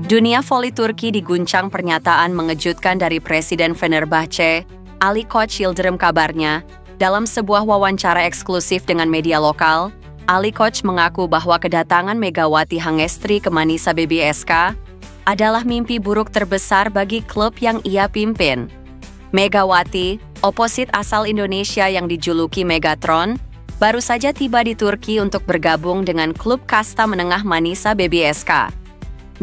Dunia voli Turki diguncang pernyataan mengejutkan dari Presiden Fenerbahce, Ali Koç Yıldırım. Kabarnya, dalam sebuah wawancara eksklusif dengan media lokal, Ali Koç mengaku bahwa kedatangan Megawati Hangestri ke Manisa BBSK adalah mimpi buruk terbesar bagi klub yang ia pimpin. Megawati, oposit asal Indonesia yang dijuluki Megatron, baru saja tiba di Turki untuk bergabung dengan klub kasta menengah Manisa BBSK.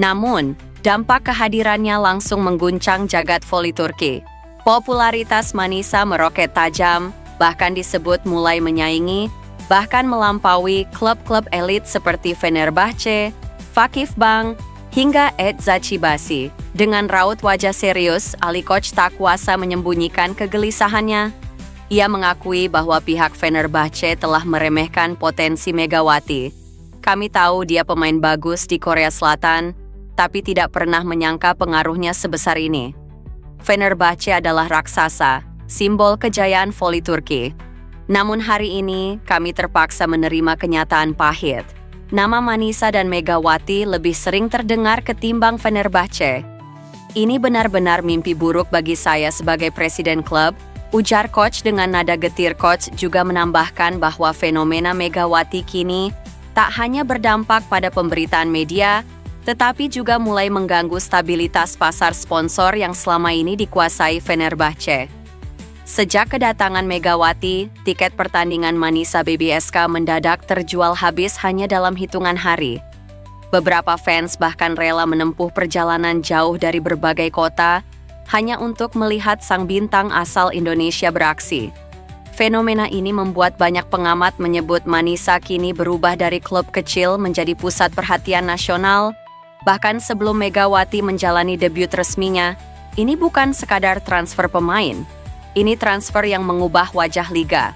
Namun, dampak kehadirannya langsung mengguncang jagat voli Turki. Popularitas Manisa meroket tajam, bahkan disebut mulai menyaingi, bahkan melampaui klub-klub elit seperti Fenerbahce, Vakifbank, hingga Eczacıbaşı. Dengan raut wajah serius, Ali Koç tak kuasa menyembunyikan kegelisahannya. Ia mengakui bahwa pihak Fenerbahce telah meremehkan potensi Megawati. Kami tahu dia pemain bagus di Korea Selatan, tapi tidak pernah menyangka pengaruhnya sebesar ini. Fenerbahce adalah raksasa, simbol kejayaan voli Turki. Namun hari ini, kami terpaksa menerima kenyataan pahit. Nama Manisa dan Megawati lebih sering terdengar ketimbang Fenerbahce. Ini benar-benar mimpi buruk bagi saya sebagai presiden klub, ujar Koç dengan nada getir. Koç juga menambahkan bahwa fenomena Megawati kini tak hanya berdampak pada pemberitaan media, tetapi juga mulai mengganggu stabilitas pasar sponsor yang selama ini dikuasai Fenerbahce. Sejak kedatangan Megawati, tiket pertandingan Manisa BBSK mendadak terjual habis hanya dalam hitungan hari. Beberapa fans bahkan rela menempuh perjalanan jauh dari berbagai kota hanya untuk melihat sang bintang asal Indonesia beraksi. Fenomena ini membuat banyak pengamat menyebut Manisa kini berubah dari klub kecil menjadi pusat perhatian nasional. Bahkan sebelum Megawati menjalani debut resminya, ini bukan sekadar transfer pemain. Ini transfer yang mengubah wajah liga.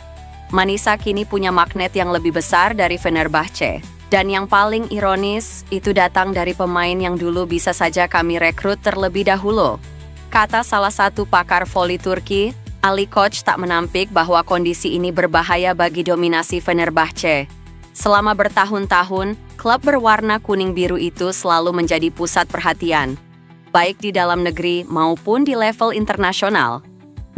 Manisa kini punya magnet yang lebih besar dari Fenerbahce. Dan yang paling ironis, itu datang dari pemain yang dulu bisa saja kami rekrut terlebih dahulu. Kata salah satu pakar voli Turki, Ali Koç tak menampik bahwa kondisi ini berbahaya bagi dominasi Fenerbahce. Selama bertahun-tahun, klub berwarna kuning-biru itu selalu menjadi pusat perhatian, baik di dalam negeri maupun di level internasional.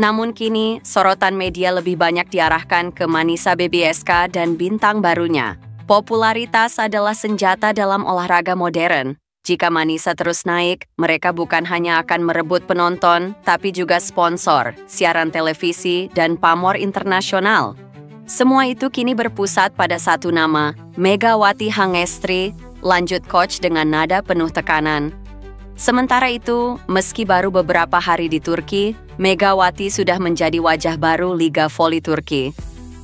Namun kini, sorotan media lebih banyak diarahkan ke Manisa BBSK dan bintang barunya. Popularitas adalah senjata dalam olahraga modern. Jika Manisa terus naik, mereka bukan hanya akan merebut penonton, tapi juga sponsor, siaran televisi, dan pamor internasional. Semua itu kini berpusat pada satu nama, Megawati Hangestri, lanjut Koç dengan nada penuh tekanan. Sementara itu, meski baru beberapa hari di Turki, Megawati sudah menjadi wajah baru Liga Voli Turki.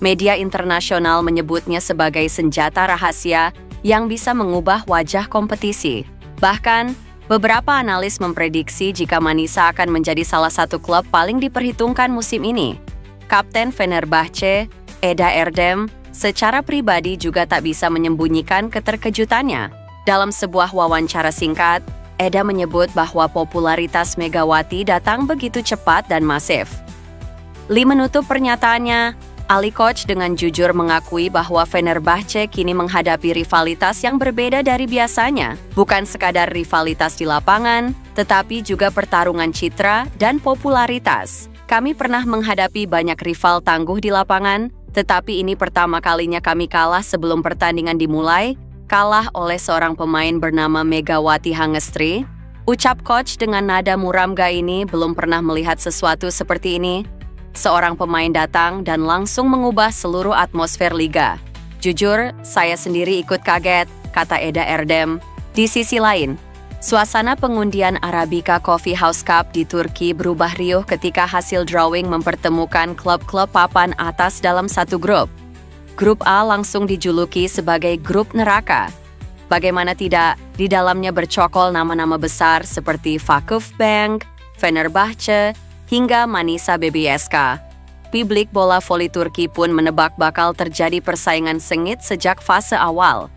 Media internasional menyebutnya sebagai senjata rahasia yang bisa mengubah wajah kompetisi. Bahkan, beberapa analis memprediksi jika Manisa akan menjadi salah satu klub paling diperhitungkan musim ini. Kapten Fenerbahce, Eda Erdem, secara pribadi juga tak bisa menyembunyikan keterkejutannya. Dalam sebuah wawancara singkat, Eda menyebut bahwa popularitas Megawati datang begitu cepat dan masif. Li menutup pernyataannya, Ali Koç dengan jujur mengakui bahwa Fenerbahce kini menghadapi rivalitas yang berbeda dari biasanya. Bukan sekadar rivalitas di lapangan, tetapi juga pertarungan citra dan popularitas. Kami pernah menghadapi banyak rival tangguh di lapangan, tetapi ini pertama kalinya kami kalah sebelum pertandingan dimulai, kalah oleh seorang pemain bernama Megawati Hangestri. Ucap Koç dengan nada muram, ini belum pernah melihat sesuatu seperti ini. Seorang pemain datang dan langsung mengubah seluruh atmosfer liga. Jujur, saya sendiri ikut kaget, kata Eda Erdem. Di sisi lain, suasana pengundian Arabica Coffee House Cup di Turki berubah riuh ketika hasil drawing mempertemukan klub-klub papan atas dalam satu grup. Grup A langsung dijuluki sebagai grup neraka. Bagaimana tidak, di dalamnya bercokol nama-nama besar seperti Vakifbank, Fenerbahce, hingga Manisa BBSK. Publik bola voli Turki pun menebak bakal terjadi persaingan sengit sejak fase awal.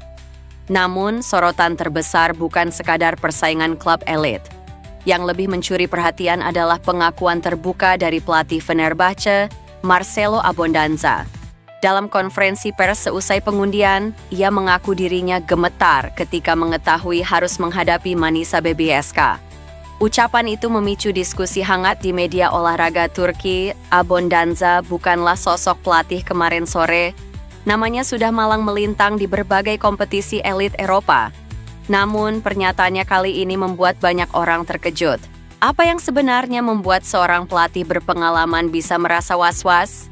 Namun, sorotan terbesar bukan sekadar persaingan klub elit. Yang lebih mencuri perhatian adalah pengakuan terbuka dari pelatih Fenerbahce, Marcelo Abondanza. Dalam konferensi pers seusai pengundian, ia mengaku dirinya gemetar ketika mengetahui harus menghadapi Manisa BBSK. Ucapan itu memicu diskusi hangat di media olahraga Turki. Abondanza bukanlah sosok pelatih kemarin sore. Namanya sudah malang melintang di berbagai kompetisi elit Eropa. Namun, pernyataannya kali ini membuat banyak orang terkejut. Apa yang sebenarnya membuat seorang pelatih berpengalaman bisa merasa was-was?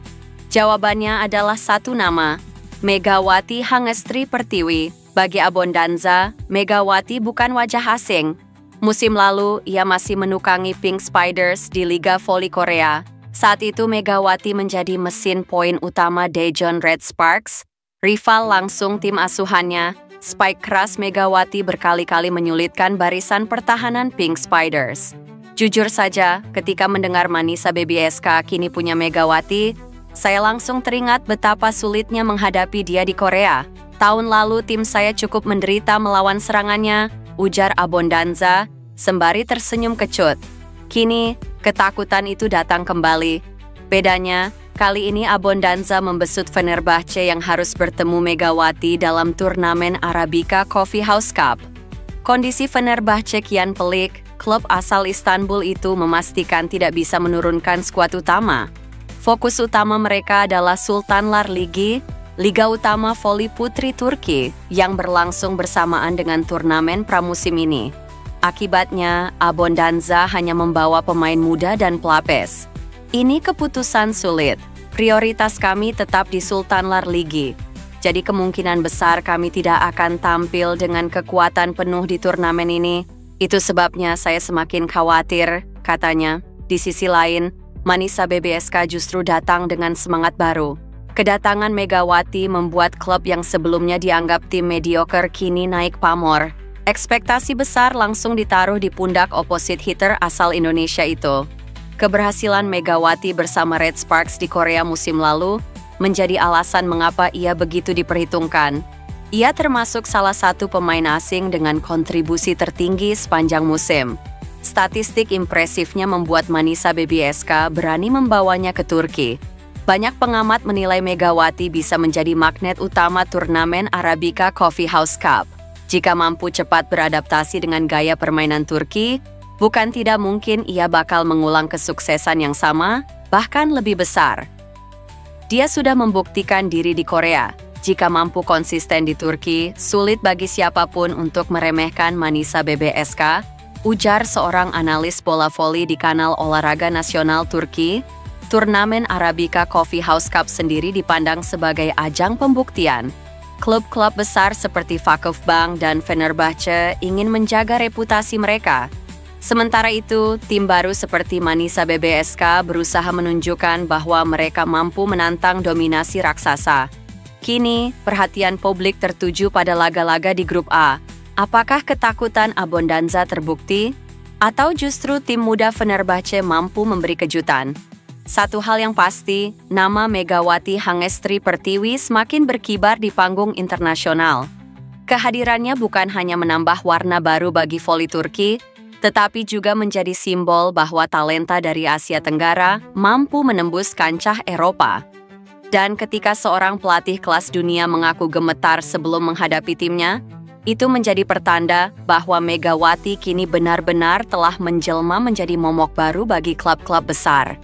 Jawabannya adalah satu nama, Megawati Hangestri Pertiwi. Bagi Abondanza, Megawati bukan wajah asing. Musim lalu, ia masih menukangi Pink Spiders di Liga Voli Korea. Saat itu Megawati menjadi mesin poin utama Daejeon Red Sparks, rival langsung tim asuhannya. Spike keras Megawati berkali-kali menyulitkan barisan pertahanan Pink Spiders. Jujur saja, ketika mendengar Manisa BBSK kini punya Megawati, saya langsung teringat betapa sulitnya menghadapi dia di Korea. Tahun lalu tim saya cukup menderita melawan serangannya, ujar Abondanza, sembari tersenyum kecut. Kini, ketakutan itu datang kembali. Bedanya, kali ini Abondanza membesut Fenerbahce yang harus bertemu Megawati dalam turnamen Arabica Coffee House Cup. Kondisi Fenerbahce kian pelik, klub asal Istanbul itu memastikan tidak bisa menurunkan skuad utama. Fokus utama mereka adalah Sultanlar Ligi, Liga Utama Voli Putri Turki, yang berlangsung bersamaan dengan turnamen pramusim ini. Akibatnya, Abondanza hanya membawa pemain muda dan pelapis. Ini keputusan sulit. Prioritas kami tetap di Sultanlar Ligi. Jadi kemungkinan besar kami tidak akan tampil dengan kekuatan penuh di turnamen ini. Itu sebabnya saya semakin khawatir, katanya. Di sisi lain, Manisa BBSK justru datang dengan semangat baru. Kedatangan Megawati membuat klub yang sebelumnya dianggap tim mediocre kini naik pamor. Ekspektasi besar langsung ditaruh di pundak opposite hitter asal Indonesia itu. Keberhasilan Megawati bersama Red Sparks di Korea musim lalu menjadi alasan mengapa ia begitu diperhitungkan. Ia termasuk salah satu pemain asing dengan kontribusi tertinggi sepanjang musim. Statistik impresifnya membuat Manisa BBSK berani membawanya ke Turki. Banyak pengamat menilai Megawati bisa menjadi magnet utama turnamen Arabica Coffee House Cup. Jika mampu cepat beradaptasi dengan gaya permainan Turki, bukan tidak mungkin ia bakal mengulang kesuksesan yang sama, bahkan lebih besar. Dia sudah membuktikan diri di Korea. Jika mampu konsisten di Turki, sulit bagi siapapun untuk meremehkan Manisa BBSK, ujar seorang analis bola voli di kanal olahraga nasional Turki. Turnamen Arabica Coffee House Cup sendiri dipandang sebagai ajang pembuktian. Klub-klub besar seperti Vakufbank dan Fenerbahce ingin menjaga reputasi mereka. Sementara itu, tim baru seperti Manisa BBSK berusaha menunjukkan bahwa mereka mampu menantang dominasi raksasa. Kini, perhatian publik tertuju pada laga-laga di grup A. Apakah ketakutan Abondanza terbukti? Atau justru tim muda Fenerbahce mampu memberi kejutan? Satu hal yang pasti, nama Megawati Hangestri Pertiwi semakin berkibar di panggung internasional. Kehadirannya bukan hanya menambah warna baru bagi voli Turki, tetapi juga menjadi simbol bahwa talenta dari Asia Tenggara mampu menembus kancah Eropa. Dan ketika seorang pelatih kelas dunia mengaku gemetar sebelum menghadapi timnya, itu menjadi pertanda bahwa Megawati kini benar-benar telah menjelma menjadi momok baru bagi klub-klub besar.